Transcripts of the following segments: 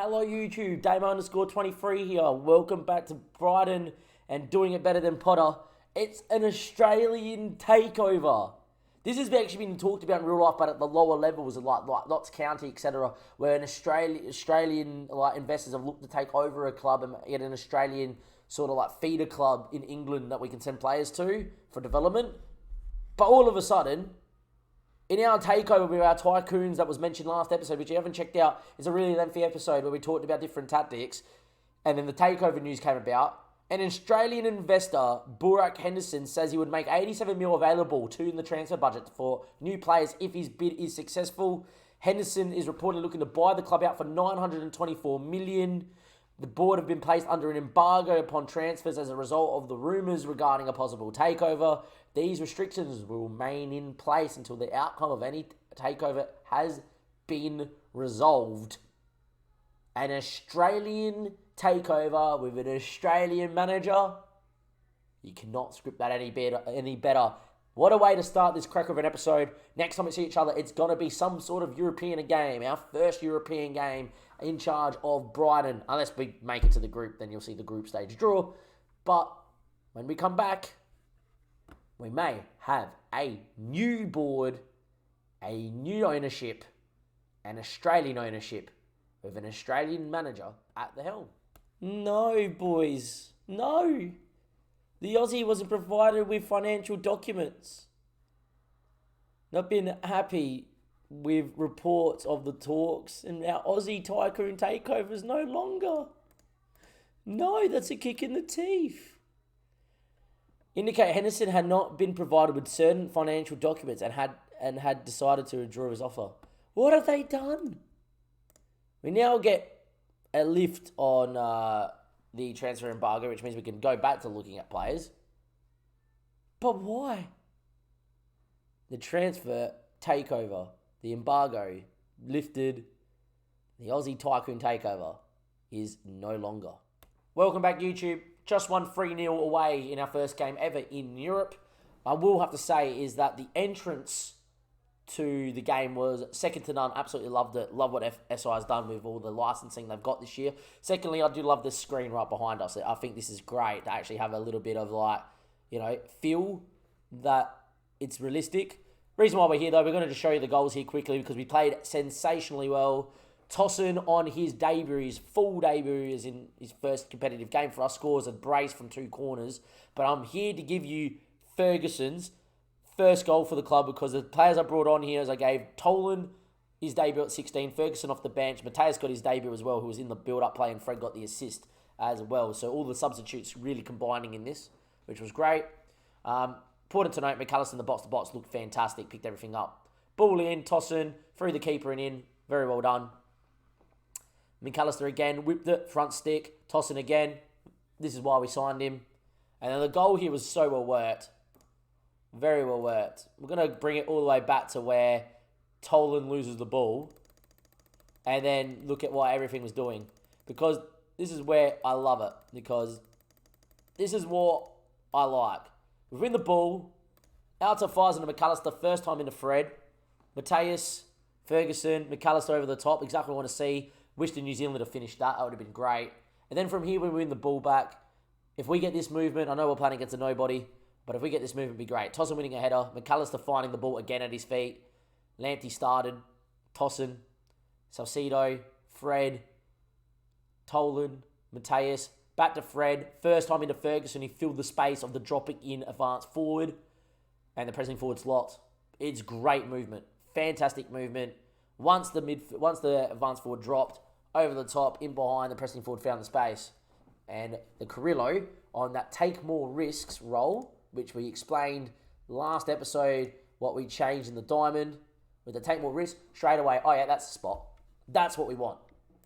Hello YouTube, Damo_23 here. Welcome back to Brighton and doing it better than Potter. It's an Australian takeover. This has actually been talked about in real life, but at the lower levels, like Notts County, etc., where an Australian investors have looked to take over a club and get an Australian sort of like feeder club in England that we can send players to for development. But all of a sudden, in our takeover with our tycoons that was mentioned last episode, which you haven't checked out, it's a really lengthy episode where we talked about different tactics, and then the takeover news came about. An Australian investor, Burak Henderson, says he would make 87 mil available to the transfer budget for new players if his bid is successful. Henderson is reportedly looking to buy the club out for 924 million. The board have been placed under an embargo upon transfers as a result of the rumours regarding a possible takeover. These restrictions will remain in place until the outcome of any takeover has been resolved. An Australian takeover with an Australian manager. You cannot script that any better. What a way to start this crack of an episode. Next time we see each other, it's going to be some sort of European game. Our first European game in charge of Brighton. Unless we make it to the group, then you'll see the group stage draw. But when we come back, we may have a new board, a new ownership, an Australian ownership with an Australian manager at the helm. No, boys. No. The Aussie wasn't provided with financial documents. Not been happy with reports of the talks, and our Aussie tycoon takeover is no longer. No, that's a kick in the teeth. Indicate Henderson had not been provided with certain financial documents and had decided to withdraw his offer. What have they done? We now get a lift on the transfer embargo, which means we can go back to looking at players. But why? The transfer takeover, the embargo lifted, the Aussie tycoon takeover is no longer. Welcome back, YouTube. Just won 3-0 away in our first game ever in Europe. I will have to say is that the entrance to the game was second to none. Absolutely loved it. Love what SI has done with all the licensing they've got this year. Secondly, I do love this screen right behind us. I think this is great to actually have a little bit of feel that it's realistic. Reason why we're here though, we're going to just show you the goals here quickly because we played sensationally well. Tossin on his debut, his full debut is in his first competitive game for us, scores a brace from 2 corners. But I'm here to give you Ferguson's first goal for the club because the players I brought on here, as I gave Tolan his debut at 16, Ferguson off the bench, Mateus got his debut as well, who was in the build-up play, and Fred got the assist as well. So all the substitutes really combining in this, which was great. Important to note, McAllister in the box-to-box looked fantastic, picked everything up. Ball in, Tossin, through the keeper and in. Very well done. McAllister again, whipped it, front stick, Tossin again. This is why we signed him. And then the goal here was so well worked. Very well worked. We're going to bring it all the way back to where Tolan loses the ball. And then look at what everything was doing. Because this is where I love it. Because this is what I like. We win the ball. Out to Fires into McAllister. First time into Fred. Mateus, Ferguson, McAllister over the top. Exactly what I want to see. Wish the New Zealand had finished that. That would have been great. And then from here, we win the ball back. If we get this movement, I know we're playing against a nobody, but if we get this movement, it'd be great. Tossin winning a header. McAllister finding the ball again at his feet. Lamptey started. Tossin. Salcedo. Fred. Tolan. Mateus. Back to Fred. First time into Ferguson. He filled the space of the dropping in advance forward and the pressing forward slot. It's great movement. Fantastic movement. Once the advance forward dropped, over the top, in behind, the pressing forward found the space. And the Carrillo on that take more risks role, which we explained last episode, what we changed in the diamond, with the take more risks, straight away, oh yeah, that's the spot. That's what we want.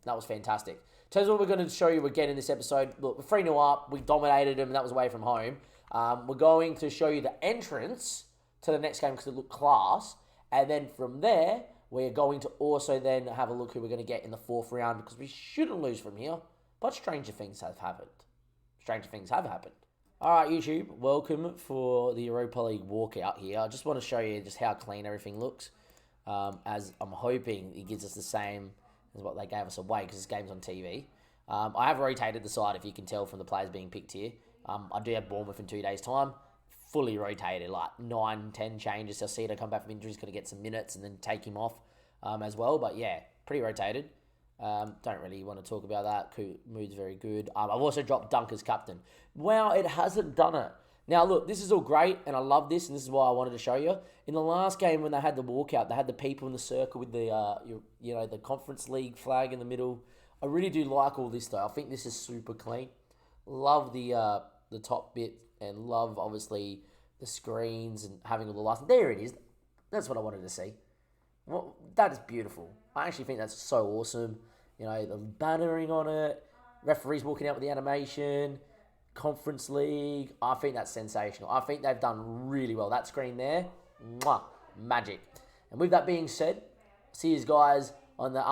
That was fantastic. In terms of what we're going to show you again in this episode, look, we're 3-0 up, we dominated them, and that was away from home. We're going to show you the entrance to the next game because it looked class. And then from there, we're going to also then have a look who we're going to get in the 4th round because we shouldn't lose from here. But stranger things have happened. Stranger things have happened. All right, YouTube, welcome for the Europa League walkout here. I just want to show you just how clean everything looks, as I'm hoping it gives us the same is what they gave us away because this game's on TV. I have rotated the side, if you can tell from the players being picked here. I do have Bournemouth in 2 days' time. Fully rotated, like 9, 10 changes. I'll see to come back from injury. He's going to get some minutes and then take him off as well. But yeah, pretty rotated. Don't really want to talk about that. Mood's very good. I've also dropped Dunk as captain. Wow, it hasn't done it. Now, look, this is all great, and I love this, and this is why I wanted to show you. In the last game, when they had the walkout, they had the people in the circle with the, the Conference League flag in the middle. I really do like all this, though. I think this is super clean. Love the top bit, and love, obviously, the screens and having all the lights. There it is. That's what I wanted to see. Well, that is beautiful. I actually think that's so awesome. The bannering on it, referees walking out with the animation, Conference League. I think that's sensational. I think they've done really well. That screen there, magic. And with that being said, see you guys on the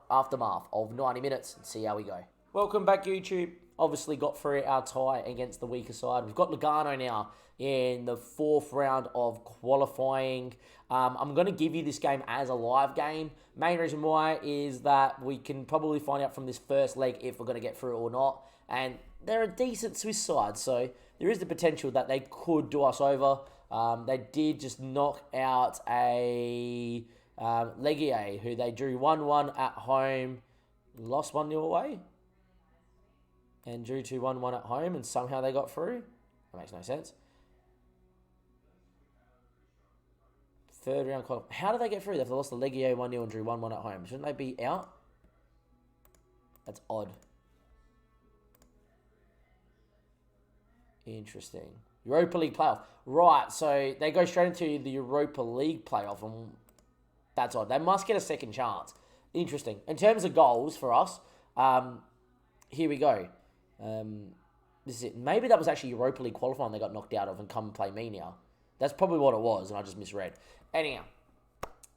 aftermath of 90 minutes and see how we go. Welcome back, YouTube. Obviously got through our tie against the weaker side. We've got Lugano now in the 4th round of qualifying. I'm going to give you this game as a live game. Main reason why is that we can probably find out from this first leg if we're going to get through or not. And they're a decent Swiss side, so there is the potential that they could do us over. They did just knock out a Legier, who they drew 1-1 at home, lost 1-0 away, and drew 2-1 at home, and somehow they got through. That makes no sense. 3rd round qualifying. How did they get through? They've lost the Legier 1-0 and drew 1-1 at home. Shouldn't they be out? That's odd. Interesting. Europa League playoff. Right, so they go straight into the Europa League playoff, and that's odd. They must get a second chance. Interesting. In terms of goals for us, here we go. This is it. Maybe that was actually Europa League qualifying they got knocked out of and come and play me now. That's probably what it was, and I just misread. Anyhow,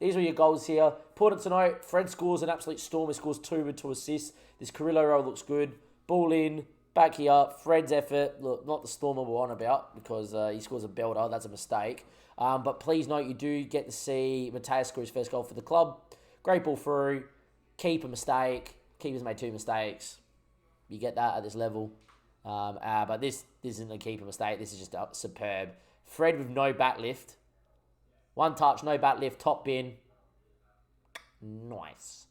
these are your goals here. Important to note, Fred scores an absolute storm. He scores 2 with 2 assists. This Carrillo roll looks good. Ball in. Back here, Fred's effort, look, not the stormer we're on about because he scores a belter. That's a mistake. But please note, you do get to see Mateus score his first goal for the club. Great ball through. Keeper mistake. Keeper's made 2 mistakes. You get that at this level. But this isn't a keeper mistake. This is just superb. Fred with no back lift. 1 touch, no back lift, top bin. Nice.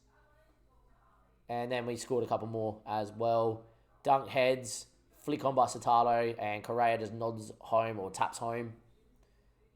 And then we scored a couple more as well. Dunk heads, flick on by Satalo, and Correa just nods home or taps home.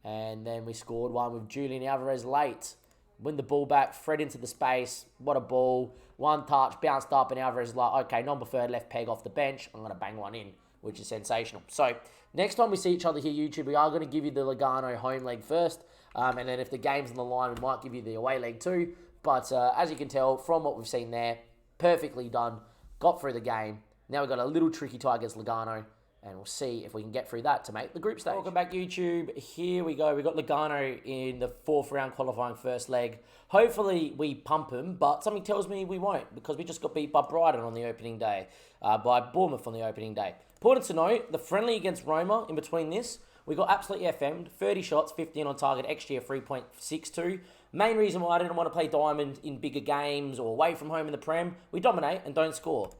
And then we scored one with Julian Alvarez late. Win the ball back, Fred into the space. What a ball. 1 touch, bounced up, and Alvarez is like, okay, non-preferred left peg off the bench. I'm going to bang one in, which is sensational. So, next time we see each other here, YouTube, we are going to give you the Lugano home leg first. And then if the game's on the line, we might give you the away leg too. But as you can tell from what we've seen there, perfectly done. Got through the game. Now we've got a little tricky tie against Lugano, and we'll see if we can get through that to make the group stage. Welcome back, YouTube. Here we go. We've got Lugano in the 4th round qualifying first leg. Hopefully we pump them, but something tells me we won't because we just got beat by Brighton on the opening day, by Bournemouth on the opening day. Important to note, the friendly against Roma in between this, we got absolutely FM'd, 30 shots, 15 on target, XG of 3.62. Main reason why I didn't want to play Diamond in bigger games or away from home in the Prem, we dominate and don't score.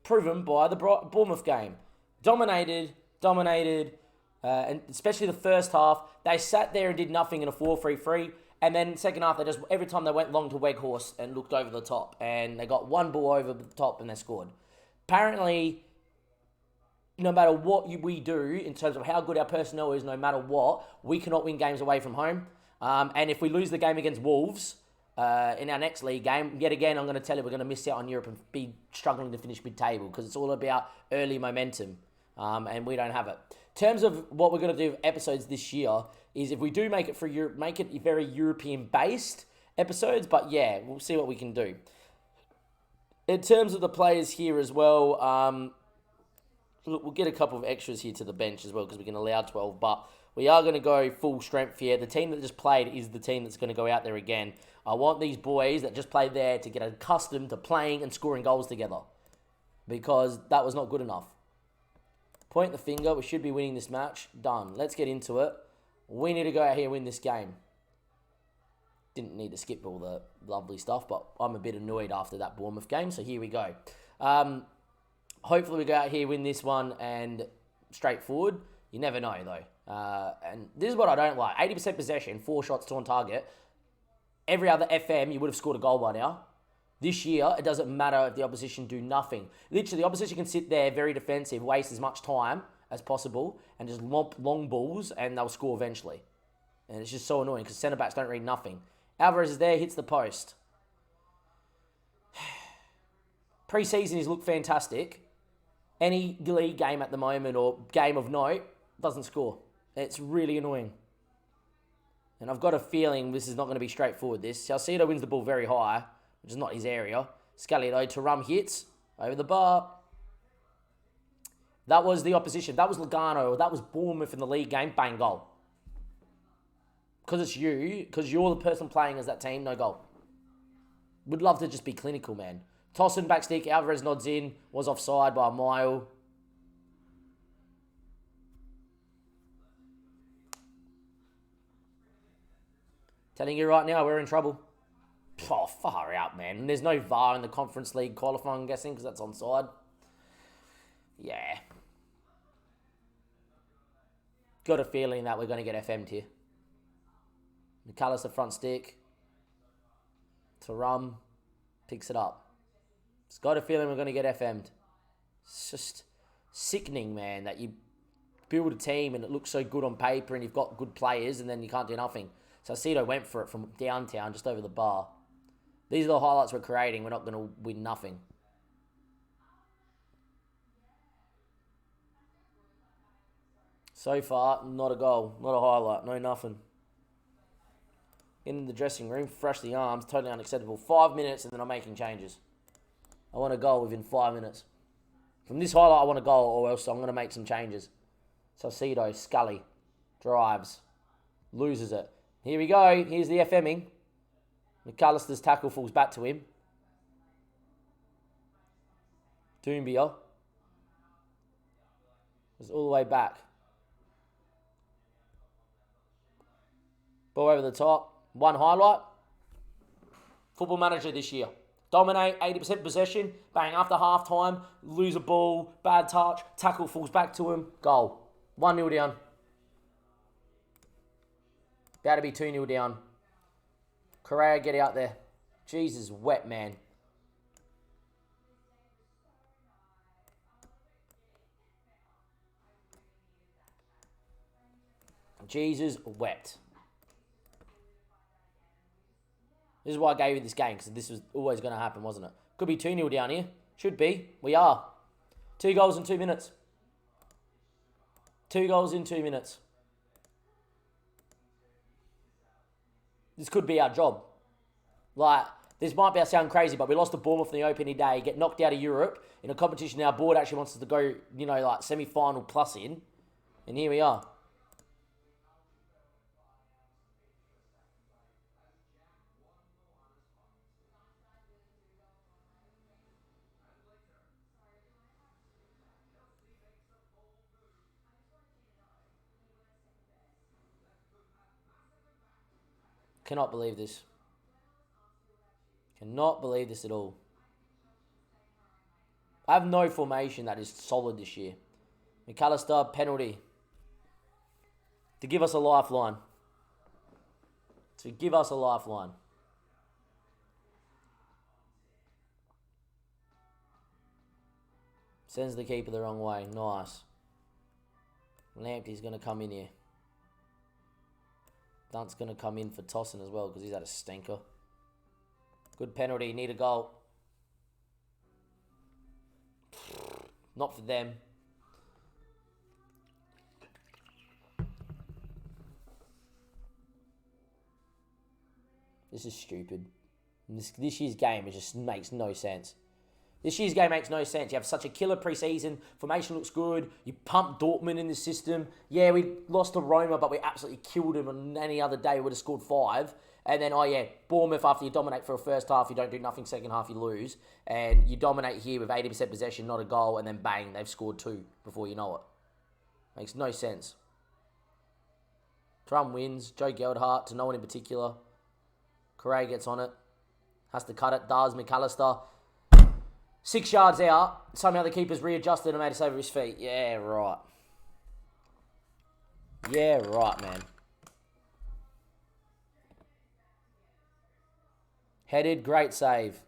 Proven by the Bournemouth game. Dominated, and especially the first half, they sat there and did nothing in a 4-3-3, and then second half, they just every time they went long to Weghorst and looked over the top, and they got 1 ball over the top and they scored. Apparently, no matter what we do in terms of how good our personnel is, no matter what, we cannot win games away from home. And if we lose the game against Wolves, in our next league game, yet again, I'm going to tell you we're going to miss out on Europe and be struggling to finish mid-table because it's all about early momentum, and we don't have it. In terms of what we're going to do with episodes this year is if we do make it for Europe, make it very European-based episodes, but yeah, we'll see what we can do. In terms of the players here as well, look, we'll get a couple of extras here to the bench as well because we can allow 12, but we are going to go full strength here. The team that just played is the team that's going to go out there again. I want these boys that just played there to get accustomed to playing and scoring goals together because that was not good enough. Point the finger. We should be winning this match. Done. Let's get into it. We need to go out here and win this game. didn't need to skip all the lovely stuff, but I'm a bit annoyed after that Bournemouth game, so here we go. Hopefully we go out here, win this one, and straightforward. You never know, though. And this is what I don't like. 80% possession, 4 shots, 2 on target. Every other FM, you would have scored a goal by now. This year, it doesn't matter if the opposition do nothing. Literally, the opposition can sit there, very defensive, waste as much time as possible, and just lump long balls, and they'll score eventually. And it's just so annoying, because centre-backs don't read nothing. Alvarez is there, hits the post. Pre-season, he's looked fantastic. Any league game at the moment, or game of note, doesn't score. It's really annoying. And I've got a feeling this is not going to be straightforward, this. Salcedo wins the ball very high, which is not his area. Scully, though, Thuram hits over the bar. That was the opposition. That was Lugano. That was Bournemouth in the league game. Bang, goal. Because it's you, because you're the person playing as that team, no goal. Would love to just be clinical, man. Tosin, back stick, Alvarez nods in. Was offside by a mile. Telling you right now, we're in trouble. Oh, far out, man. And there's no VAR in the Conference League qualifying, I'm guessing, because that's onside. Yeah. Got a feeling that we're going to get FM'd here. McAllister front stick. Thuram picks it up. It's got a feeling we're going to get FM'd. It's just sickening, man, that you build a team and it looks so good on paper and you've got good players and then you can't do nothing. Salcedo went for it from downtown, just over the bar. These are the highlights we're creating. We're not going to win nothing. So far, not a goal, not a highlight, no nothing. In the dressing room, fresh the arms, totally unacceptable. 5 minutes and then I'm making changes. I want a goal within 5 minutes. From this highlight, I want a goal or else I'm going to make some changes. Salcedo, Scully, drives, loses it. Here we go. Here's the FMing. McAllister's tackle falls back to him. Doumbia is all the way back. Ball over the top. One highlight. Football Manager this year. Dominate, 80% possession. Bang, after half time. Lose a ball. Bad touch. Tackle falls back to him. Goal. 1-0 down. About to be 2-0 down. Correa, get out there. Jesus, wet, man. Jesus, wet. This is why I gave you this game, because this was always going to happen, wasn't it? Could be 2-0 down here. Should be. We are. 2 goals in 2 minutes. 2 goals in 2 minutes. This could be our job. Like, this might be sound crazy, but we lost to Bournemouth in the opening day, get knocked out of Europe in a competition our board actually wants us to go, you know, like semi-final plus in. And here we are. Cannot believe this. Cannot believe this at all. I have no formation that is solid this year. McAllister, penalty. To give us a lifeline. To give us a lifeline. Sends the keeper the wrong way. Nice. Lamptey's going to come in here. Dunt's going to come in for Tosin as well because he's had a stinker. Good penalty. Need a goal. Not for them. This is stupid. This year's game just makes no sense. This year's game makes no sense. You have such a killer pre-season. Formation looks good. You pump Dortmund in the system. Yeah, we lost to Roma, but we absolutely killed them. On any other day, we would have scored 5. And then, oh yeah, Bournemouth, after you dominate for a first half, you don't do nothing. Second half, you lose. And you dominate here with 80% possession, not a goal. And then bang, they've scored 2 before you know it. Makes no sense. Thuram wins. Joe Geldhart, to no one in particular. Correa gets on it. Has to cut it. Does. McAllister. 6 yards out. Somehow the keeper's readjusted and made a save with his feet. Yeah, right. Yeah, right, man. Headed. Great save.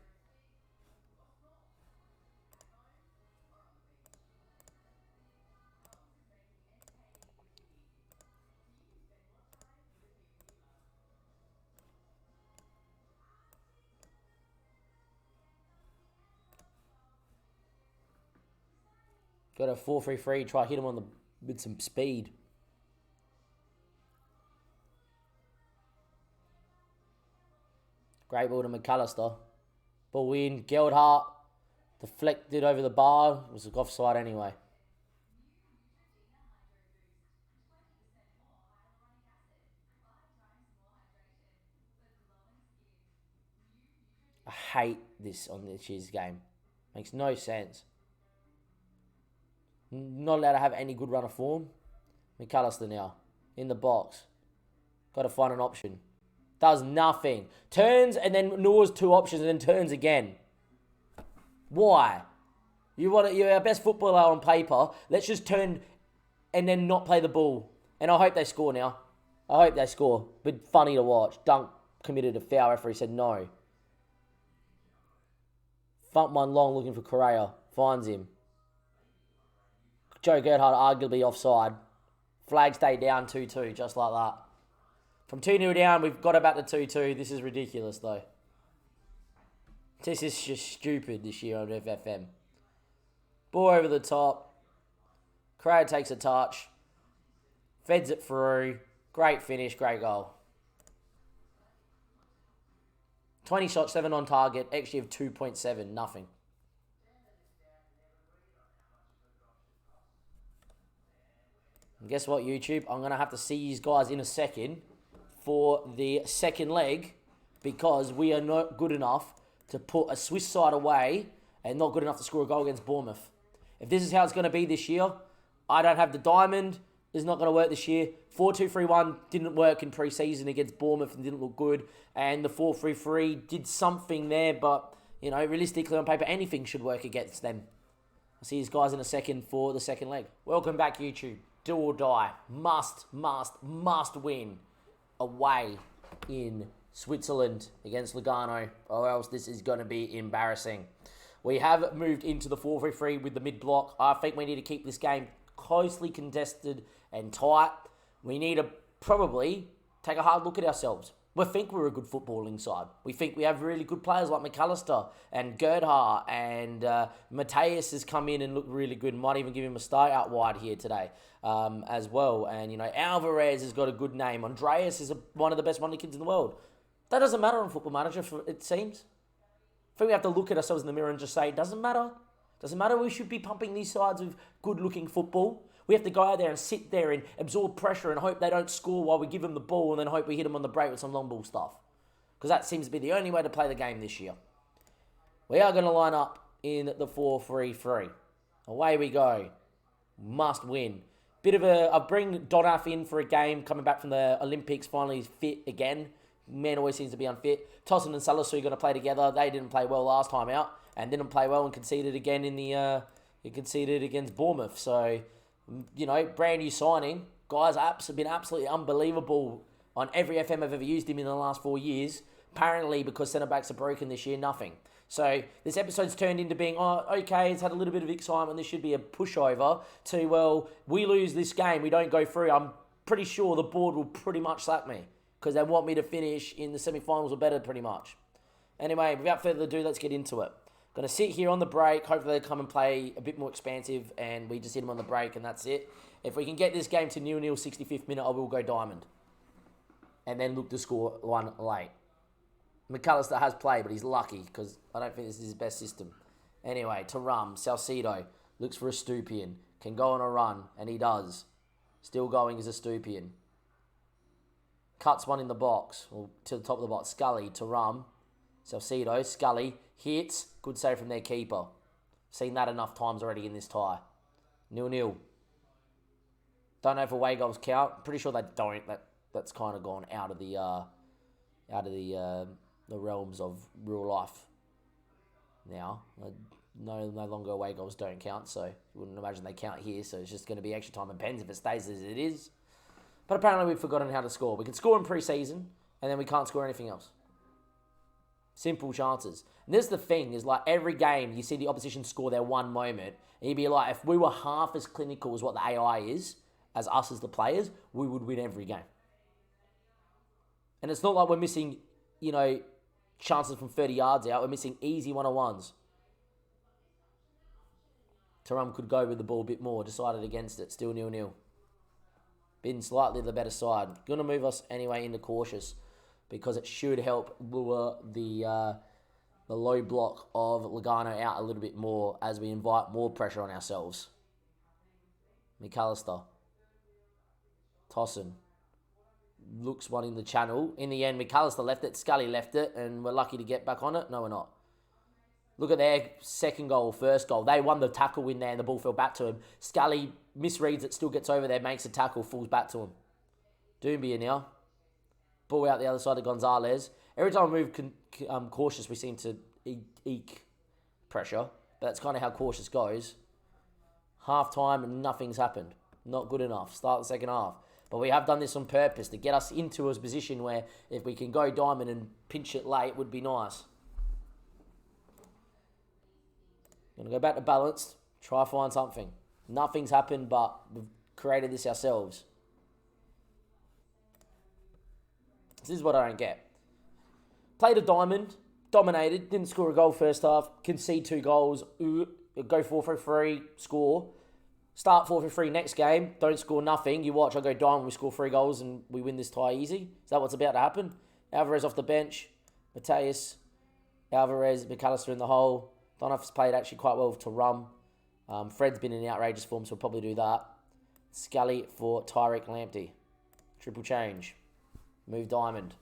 Got a 4-3-3. Try hit him with some speed. Great ball to McAllister. Ball in. Geldhart deflected over the bar. It was offside anyway. I hate this on this year's game. Makes no sense. Not allowed to have any good run of form. McAllister now. In the box. Got to find an option. Does nothing. Turns and then gnaws 2 options and then turns again. Why? You're our best footballer on paper. Let's just turn and then not play the ball. And I hope they score now. I hope they score. But funny to watch. Dunk committed a foul. Referee said no. Thump one long looking for Correa. Finds him. Joe Gerhardt arguably offside. Flag stayed down 2-2, just like that. From 2-0 down, we've got about the 2-2. This is ridiculous, though. This is just stupid this year on FFM. Ball over the top. Correa takes a touch. Feds it through. Great finish, great goal. 20 shots, 7 on target. XG of 2.7, nothing. And guess what, YouTube? I'm going to have to see you guys in a second for the second leg because we are not good enough to put a Swiss side away and not good enough to score a goal against Bournemouth. If this is how it's going to be this year, I don't have the diamond. It's not going to work this year. 4-2-3-1 didn't work in pre-season against Bournemouth and didn't look good. And the 4-3-3 did something there, but, you know, realistically on paper, anything should work against them. I'll see you guys in a second for the second leg. Welcome back, YouTube. Do or die. Must win away in Switzerland against Lugano, or else this is going to be embarrassing. We have moved into the 4-3-3 with the mid-block. I think we need to keep this game closely contested and tight. We need to probably take a hard look at ourselves. We think we're a good footballing side. We think we have really good players like McAllister and Gerhardt, and Mateus has come in and looked really good. Might even give him a start out wide here today as well. And, you know, Alvarez has got a good name. Andreas is one of the best money kids in the world. That doesn't matter on Football Manager, it seems. I think we have to look at ourselves in the mirror and just say, it doesn't matter. Doesn't matter. We should be pumping these sides with good-looking football. We have to go out there and sit there and absorb pressure and hope they don't score while we give them the ball and then hope we hit them on the break with some long ball stuff. Because that seems to be the only way to play the game this year. We are going to line up in the 4-3-3. Away we go. Must win. I bring Donaf in for a game coming back from the Olympics. Finally he's fit again. Man always seems to be unfit. Tossin and Salisu are going to play together. They didn't play well last time out and didn't play well and conceded again conceded against Bournemouth. So, you know, brand new signing. Guys have been absolutely unbelievable on every FM I've ever used him in the last 4 years. Apparently, because centre-backs are broken this year, nothing. So this episode's turned into being, okay, it's had a little bit of excitement. This should be a pushover to, well, we lose this game, we don't go through. I'm pretty sure the board will pretty much sack me because they want me to finish in the semi-finals or better pretty much. Anyway, without further ado, let's get into it. Going to sit here on the break. Hopefully they come and play a bit more expansive and we just hit them on the break and that's it. If we can get this game to 0-0 65th minute, I will go diamond. And then look to score one late. McAllister has played, but he's lucky because I don't think this is his best system. Anyway, Taram, Salcedo looks for a Stupian. Can go on a run, and he does. Still going as a Stupian. Cuts one in the box, or to the top of the box. Scully, Taram, Salcedo, Scully, hits. Good save from their keeper. Seen that enough times already in this tie. 0-0. Don't know if away goals count. Pretty sure they don't. That's kind of gone out of the the realms of real life now. No longer away goals don't count, so you wouldn't imagine they count here, so it's just going to be extra time and pens if it stays as it is. But apparently we've forgotten how to score. We can score in pre-season, and then we can't score anything else. Simple chances. And this is the thing, is like every game you see the opposition score their one moment, and you'd be like, if we were half as clinical as what the AI is, as us as the players, we would win every game. And it's not like we're missing, chances from 30 yards out. We're missing easy one-on-ones. Tarum could go with the ball a bit more, decided against it, still 0-0. Been slightly the better side. Going to move us anyway into cautious, because it should help lure the low block of Lugano out a little bit more as we invite more pressure on ourselves. McAllister. Tossin. Looks one in the channel. In the end, McAllister left it. Scully left it, and we're lucky to get back on it. No, we're not. Look at their second goal, first goal. They won the tackle win there, and the ball fell back to him. Scully misreads it, still gets over there, makes a tackle, falls back to him. Doombia now. Ball out the other side of Gonzalez. Every time we move cautious, we seem to eke pressure. But that's kind of how cautious goes. Half time and nothing's happened. Not good enough. Start the second half. But we have done this on purpose to get us into a position where if we can go diamond and pinch it late, would be nice. Going to go back to balanced. Try to find something. Nothing's happened, but we've created this ourselves. This is what I don't get. Played a diamond, dominated, didn't score a goal first half, concede 2 goals, go 4-3, score. Start 4-3 next game, don't score nothing. You watch, I go diamond, we score 3 goals and we win this tie easy. Is that what's about to happen? Alvarez off the bench, Mateus, Alvarez, McAllister in the hole. Donoff's played actually quite well to Rum. Fred's been in outrageous form, so we'll probably do that. Scully for Tyreek Lamptey. Triple change. Move diamond.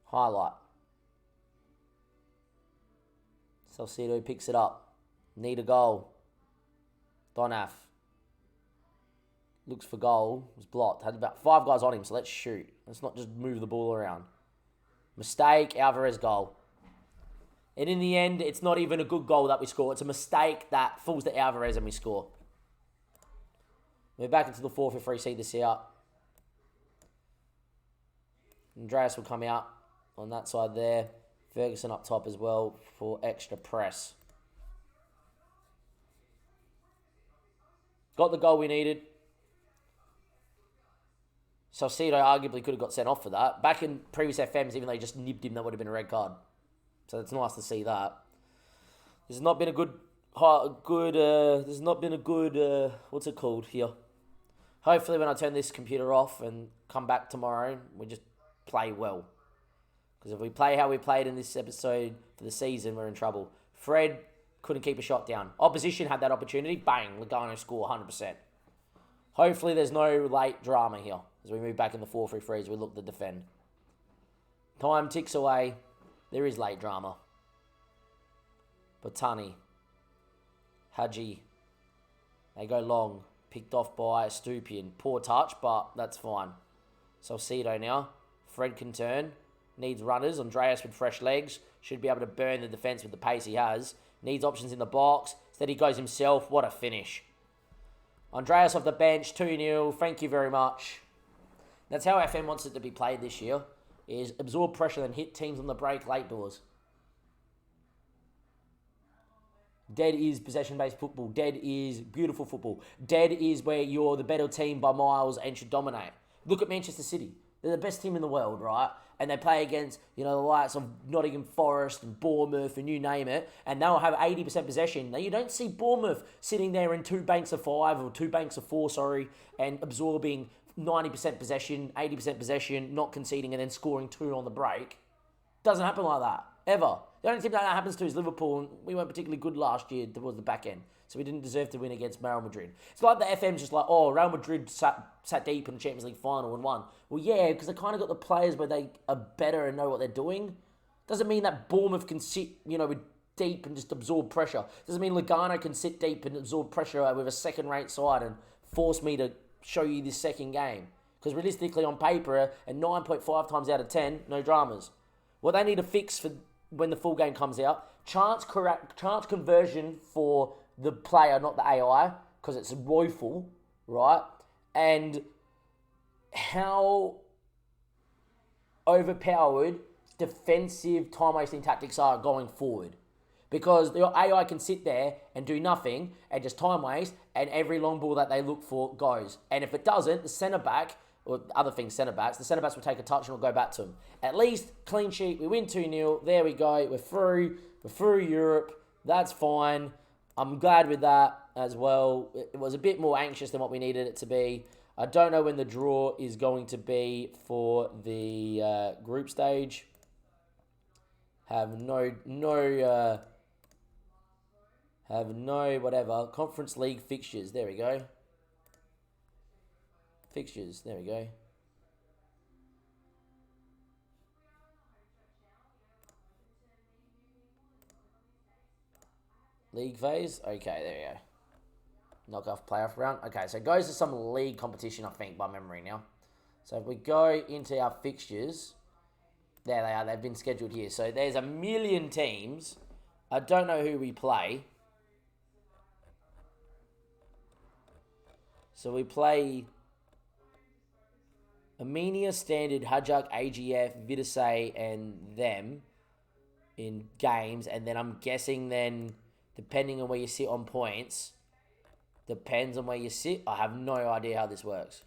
Highlight. Salcedo picks it up. Need a goal. Donath. Looks for goal. Was blocked. Had about 5 guys on him, so let's shoot. Let's not just move the ball around. Mistake. Alvarez goal. And in the end, it's not even a good goal that we score. It's a mistake that falls to Alvarez and we score. We're back into the 4-3. See this out. Andreas will come out on that side there. Ferguson up top as well for extra press. Got the goal we needed. Salcedo arguably could have got sent off for that. Back in previous FMs, even though he just nibbed him, that would have been a red card. So it's nice to see that. There's not been a good, what's it called here? Hopefully when I turn this computer off and come back tomorrow, we just play well. Because if we play how we played in this episode for the season, we're in trouble. Fred couldn't keep a shot down. Opposition had that opportunity. Bang, Lugano score 100%. Hopefully there's no late drama here as we move back in the 4-3 as we look to defend. Time ticks away. There is late drama. Botani. Hadji. They go long. Picked off by Stupian. Poor touch, but that's fine. Salcedo now. Fred can turn. Needs runners. Andreas with fresh legs. Should be able to burn the defence with the pace he has. Needs options in the box. Instead he goes himself. What a finish. Andreas off the bench. 2-0. Thank you very much. That's how FM wants it to be played this year. Is absorb pressure and hit teams on the break late doors. Dead is possession-based football. Dead is beautiful football. Dead is where you're the better team by miles and should dominate. Look at Manchester City. They're the best team in the world, right? And they play against, the likes of Nottingham Forest and Bournemouth and you name it. And they'll have 80% possession. Now, you don't see Bournemouth sitting there in 2 banks of 5 or 2 banks of 4, and absorbing 90% possession, 80% possession, not conceding, and then scoring 2 on the break. Doesn't happen like that, ever. The only team that happens to is Liverpool, and we weren't particularly good last year towards the back end, so we didn't deserve to win against Real Madrid. It's like the FM's just like, Real Madrid sat deep in the Champions League final and won. Well, yeah, because they kind of got the players where they are better and know what they're doing. Doesn't mean that Bournemouth can sit, with deep and just absorb pressure. Doesn't mean Lugano can sit deep and absorb pressure with a second-rate side and force me to show you this second game. Because realistically, on paper, at 9.5 times out of 10, no dramas. What they need to fix for when the full game comes out, chance conversion for the player, not the AI, because it's woeful, right? And how overpowered defensive time-wasting tactics are going forward. Because the AI can sit there and do nothing and just time waste, and every long ball that they look for goes. And if it doesn't, the centre-back, or other things, centre-backs, the centre-backs will take a touch and will go back to them. At least, clean sheet, we win 2-0, there we go, we're through Europe, that's fine. I'm glad with that as well. It was a bit more anxious than what we needed it to be. I don't know when the draw is going to be for the group stage. Have no whatever. Conference League fixtures. There we go. Fixtures. There we go. League phase. Okay, there we go. Knockoff playoff round. Okay, so it goes to some league competition, I think, by memory now. So if we go into our fixtures, there they are. They've been scheduled here. So there's a million teams. I don't know who we play. So we play Armenia, Standard, Hajjak, AGF, Vitesse, and them in games. And then I'm guessing then, depending on where you sit on points, depends on where you sit. I have no idea how this works.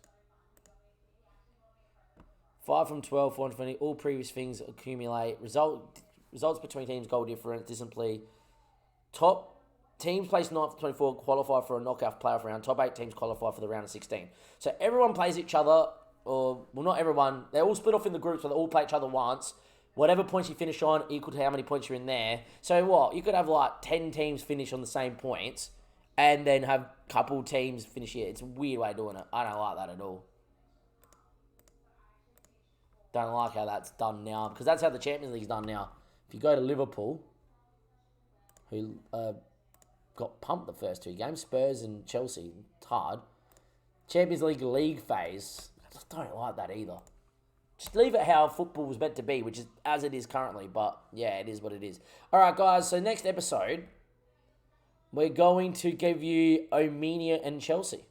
5 from 12, 4 from 20. All previous things accumulate. Results between teams, goal difference, discipline. Top teams placed 9th to 24 qualify for a knockout playoff round. Top 8 teams qualify for the round of 16. So everyone plays each other, or, well, not everyone. They're all split off in the groups, but they all play each other once. Whatever points you finish on equal to how many points you're in there. So what? You could have like 10 teams finish on the same points and then have a couple teams finish here. It's a weird way of doing it. I don't like that at all. Don't like how that's done now, because that's how the Champions League's done now. If you go to Liverpool, who got pumped the first 2 games, Spurs and Chelsea, it's hard. Champions League phase, I just don't like that either. Just leave it how football was meant to be, which is as it is currently, but yeah, it is what it is. All right, guys, so next episode, we're going to give you Armenia and Chelsea.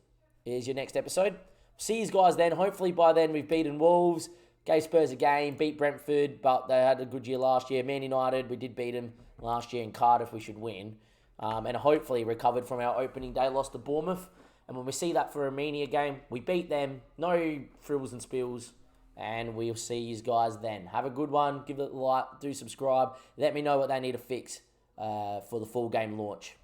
Here's your next episode. See you guys then. Hopefully by then we've beaten Wolves, gave Spurs a game, beat Brentford, but they had a good year last year. Man United, we did beat them last year. In Cardiff, we should win. And hopefully recovered from our opening day loss to Bournemouth. And when we see that for Armenia game, we beat them. No frills and spills. And we'll see you guys then. Have a good one. Give it a like. Do subscribe. Let me know what they need to fix for the full game launch.